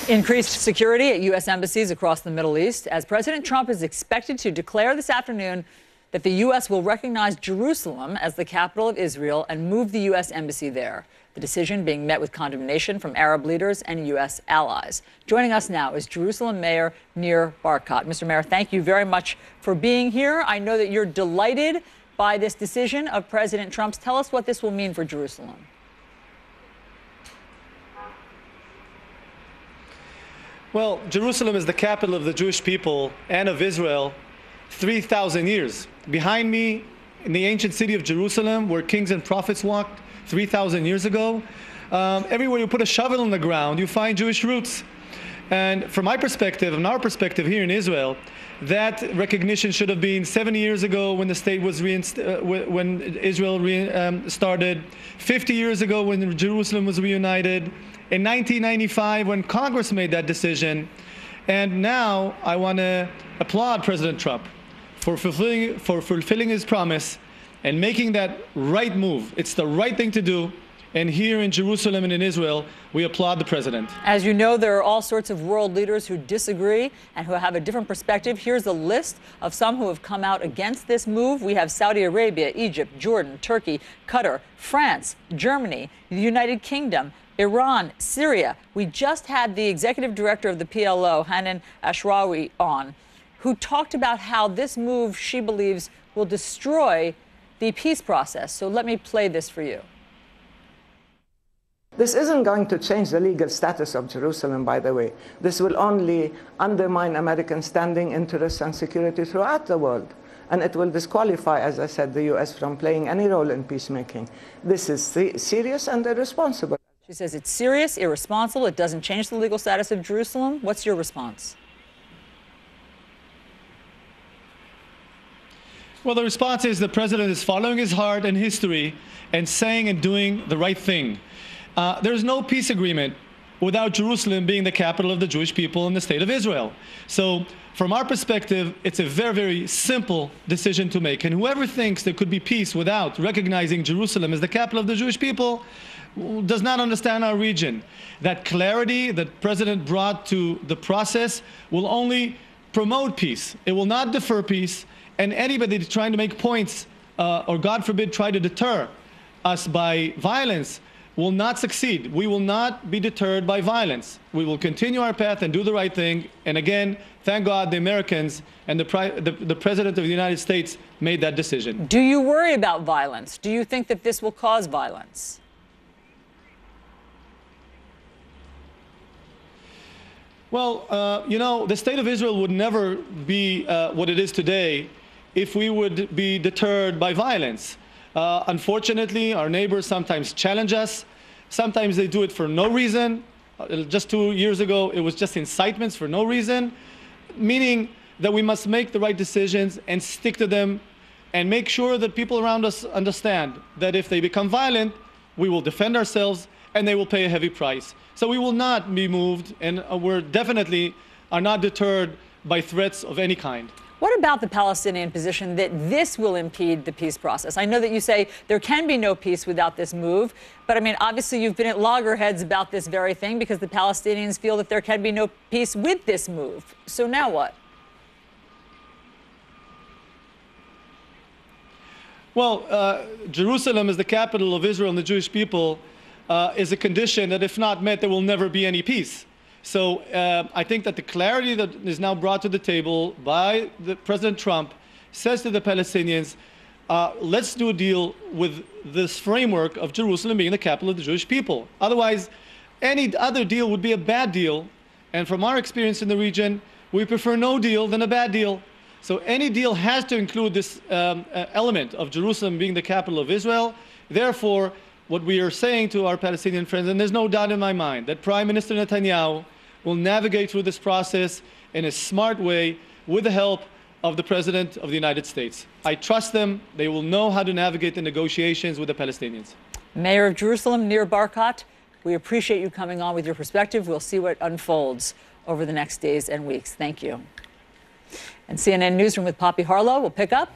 Increased security at U.S. embassies across the Middle East as President Trump is expected to declare this afternoon that the U.S. will recognize Jerusalem as the capital of Israel and move the U.S. embassy there. The decision being met with condemnation from Arab leaders and U.S. allies. Joining us now is Jerusalem Mayor Nir Barkat. Mr. Mayor, thank you very much for being here. I know that you're delighted by this decision of President Trump's. Tell us what this will mean for Jerusalem. Well, Jerusalem is the capital of the Jewish people and of Israel 3,000 years. Behind me, in the ancient city of Jerusalem, where kings and prophets walked 3,000 years ago, everywhere you put a shovel in the ground, you find Jewish roots. And from my perspective, and our perspective here in Israel, that recognition should have been 70 years ago when the state was when Israel started, 50 years ago when Jerusalem was reunited, in 1995 when Congress made that decision. And now I want to applaud President Trump for fulfilling his promise and making that right move. It's the right thing to do. And here in Jerusalem and in Israel, we applaud the president. As you know, there are all sorts of world leaders who disagree and who have a different perspective. Here's a list of some who have come out against this move. We have Saudi Arabia, Egypt, Jordan, Turkey, Qatar, France, Germany, the United Kingdom, Iran, Syria. We just had the executive director of the PLO, Hanan Ashrawi, on, who talked about how this move, she believes, will destroy the peace process. So let me play this for you. This isn't going to change the legal status of Jerusalem, by the way. This will only undermine American standing, interests, and security throughout the world. And it will disqualify, as I said, the U.S. from playing any role in peacemaking. This is serious and irresponsible. She says it's serious, irresponsible. It doesn't change the legal status of Jerusalem. What's your response? Well, the response is the president is following his heart and history and saying and doing the right thing. There's no peace agreement without Jerusalem being the capital of the Jewish people in the state of Israel. So from our perspective, it's a very, very simple decision to make. And whoever thinks there could be peace without recognizing Jerusalem as the capital of the Jewish people does not understand our region. That clarity that the president brought to the process will only promote peace. It will not defer peace. And anybody trying to make points or, God forbid, try to deter us by violence will not succeed. We will not be deterred by violence. We will continue our path and do the right thing. And again, thank God the Americans and the President of the United States made that decision. Do you worry about violence? Do you think that this will cause violence? Well, you know, the state of Israel would never be what it is today if we would be deterred by violence. Unfortunately, our neighbors sometimes challenge us. Sometimes they do it for no reason. Just 2 years ago, it was just incitements for no reason, meaning that we must make the right decisions and stick to them and make sure that people around us understand that if they become violent, we will defend ourselves and they will pay a heavy price. So we will not be moved, and we're definitely are not deterred by threats of any kind. What about the Palestinian position that this will impede the peace process? I know that you say there can be no peace without this move, but I mean, obviously you've been at loggerheads about this very thing because the Palestinians feel that there can be no peace with this move. So now what? Well, Jerusalem is the capital of Israel and the Jewish people is a condition that if not met, there will never be any peace. So I think that the clarity that is now brought to the table by President Trump says to the Palestinians, let's do a deal with this framework of Jerusalem being the capital of the Jewish people. Otherwise, any other deal would be a bad deal. And from our experience in the region, we prefer no deal than a bad deal. So any deal has to include this element of Jerusalem being the capital of Israel. Therefore, what we are saying to our Palestinian friends, and there's no doubt in my mind, that Prime Minister Netanyahu will navigate through this process in a smart way with the help of the President of the United States. I trust them. They will know how to navigate the negotiations with the Palestinians. Mayor of Jerusalem, Nir Barkat, we appreciate you coming on with your perspective. We'll see what unfolds over the next days and weeks. Thank you. And CNN Newsroom with Poppy Harlow will pick up